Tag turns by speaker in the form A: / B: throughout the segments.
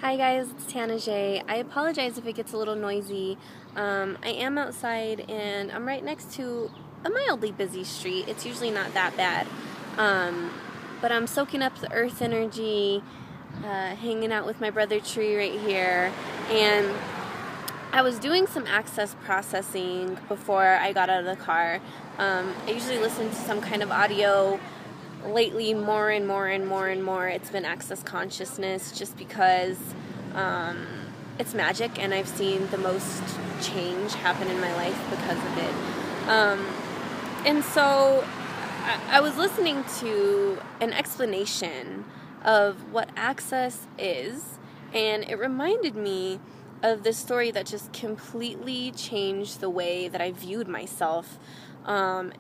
A: Hi guys, it's Tana J. I apologize if it gets a little noisy. I am outside and I'm right next to a mildly busy street. It's usually not that bad. But I'm soaking up the earth energy, hanging out with my brother Tree right here. And I was doing some access processing before I got out of the car. I usually listen to some kind of audio. Lately, more and more, it's been access consciousness just because it's magic and I've seen the most change happen in my life because of it. And so I was listening to an explanation of what access is, and it reminded me of this story that just completely changed the way that I viewed myself,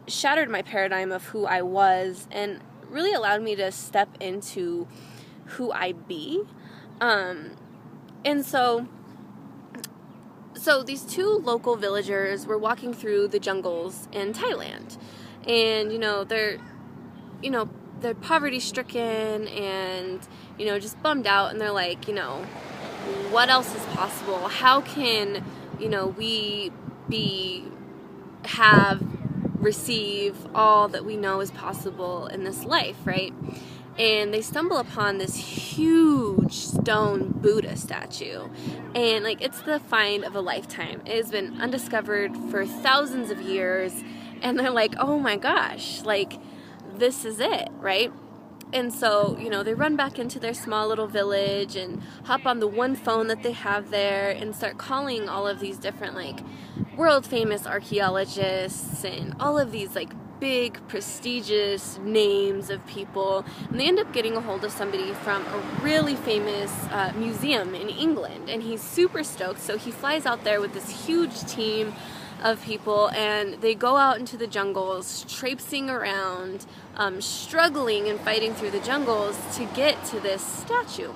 A: shattered my paradigm of who I was, and really allowed me to step into who I be. And so these two local villagers were walking through the jungles in Thailand, and they're poverty stricken and just bummed out, and they're like, what else is possible? How can we receive all that we know is possible in this life, right? And they stumble upon this huge stone Buddha statue, and it's the find of a lifetime. It has been undiscovered for thousands of years, and they're like, oh my gosh, this is it, right? And so, they run back into their small little village and hop on the one phone that they have there and start calling all of these different, world famous archaeologists and all of these, big, prestigious names of people. And they end up getting a hold of somebody from a really famous museum in England. And he's super stoked, so he flies out there with this huge team of people, and they go out into the jungles, traipsing around, struggling and fighting through the jungles to get to this statue.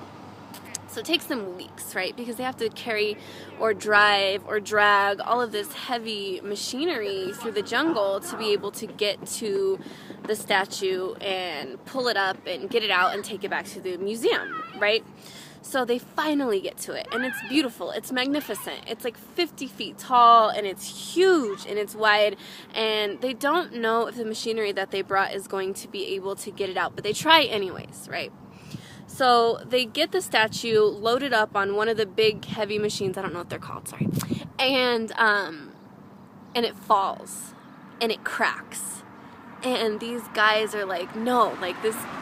A: So it takes them weeks, right? Because they have to carry or drive or drag all of this heavy machinery through the jungle to be able to get to the statue and pull it up and get it out and take it back to the museum, right? So they finally get to it, and it's beautiful, it's magnificent, it's 50 feet tall, and it's huge, and it's wide, and they don't know if the machinery that they brought is going to be able to get it out, but they try anyways, right? So they get the statue loaded up on one of the big heavy machines, I don't know what they're called, sorry, and it falls, and it cracks, and these guys are like, no,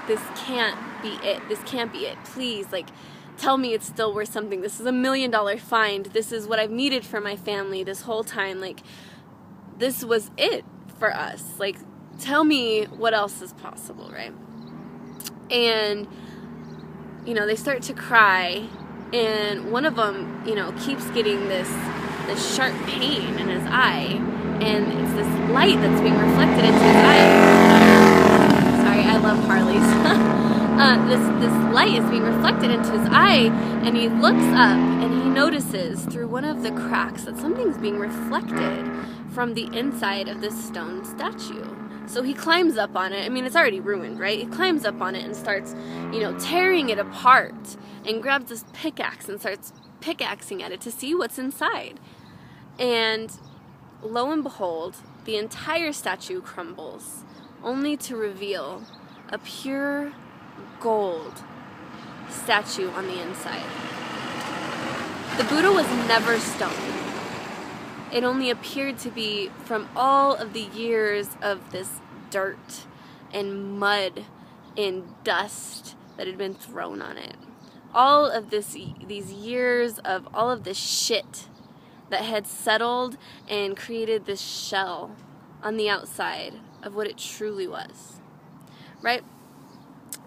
A: this can't be it, please, tell me it's still worth something. This is $1 million find. This is what I've needed for my family this whole time. This was it for us. Tell me what else is possible, right? And, they start to cry, and one of them, keeps getting this sharp pain in his eye, and it's this light that's being reflected into his eye. Sorry, I love Harleys. This light is being reflected into his eye, and he looks up and he notices through one of the cracks that something's being reflected from the inside of this stone statue. So he climbs up on it. I mean, it's already ruined, right? He climbs up on it and starts, tearing it apart, and grabs this pickaxe and starts pickaxing at it to see what's inside. And lo and behold, the entire statue crumbles, only to reveal a pure gold statue on the inside. The Buddha was never stone. It only appeared to be from all of the years of this dirt and mud and dust that had been thrown on it. All of these years of all of this shit that had settled and created this shell on the outside of what it truly was, right?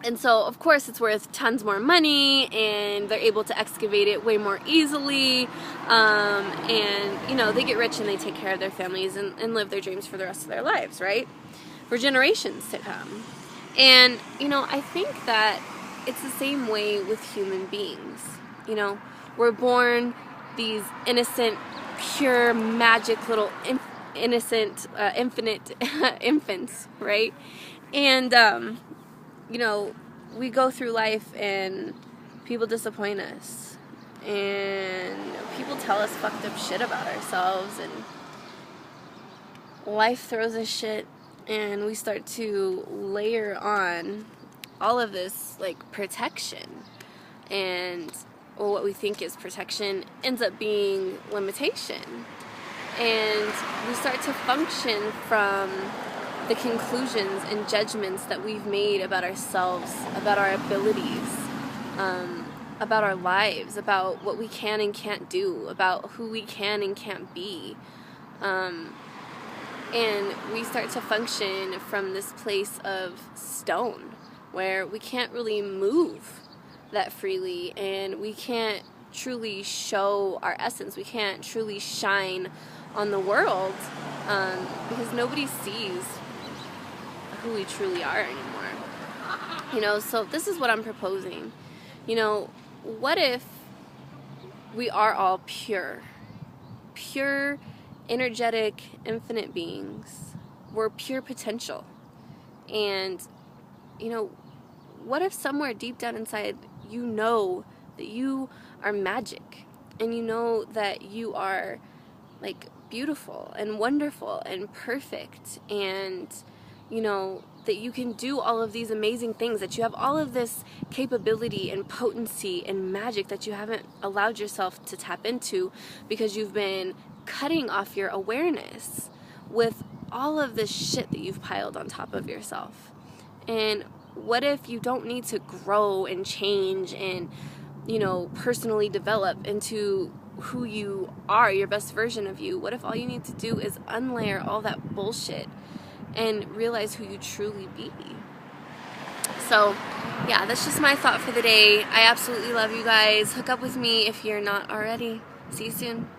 A: And so, of course, it's worth tons more money, and they're able to excavate it way more easily, and, they get rich and they take care of their families and live their dreams for the rest of their lives, right? For generations to come. And, I think that it's the same way with human beings. We're born these innocent, pure, magic little innocent, infinite infants, right? And, we go through life and people disappoint us, and people tell us fucked up shit about ourselves, and life throws us shit, and we start to layer on all of this like protection, and what we think is protection ends up being limitation, and we start to function from the conclusions and judgments that we've made about ourselves, about our abilities, about our lives, about what we can and can't do, about who we can and can't be. And we start to function from this place of stone, where we can't really move that freely, and we can't truly show our essence. We can't truly shine on the world, because nobody sees who we truly are anymore. So this is what I'm proposing. What if we are all pure, energetic, infinite beings? We're pure potential. And, what if somewhere deep down inside you know that you are magic, and you know that you are like beautiful and wonderful and perfect, and that you can do all of these amazing things, that you have all of this capability and potency and magic that you haven't allowed yourself to tap into because you've been cutting off your awareness with all of this shit that you've piled on top of yourself. And what if you don't need to grow and change and personally develop into who you are, your best version of you? What if all you need to do is unlayer all that bullshit and realize who you truly be? So yeah, that's just my thought for the day. I absolutely love you guys. Hook up with me if you're not already. See you soon.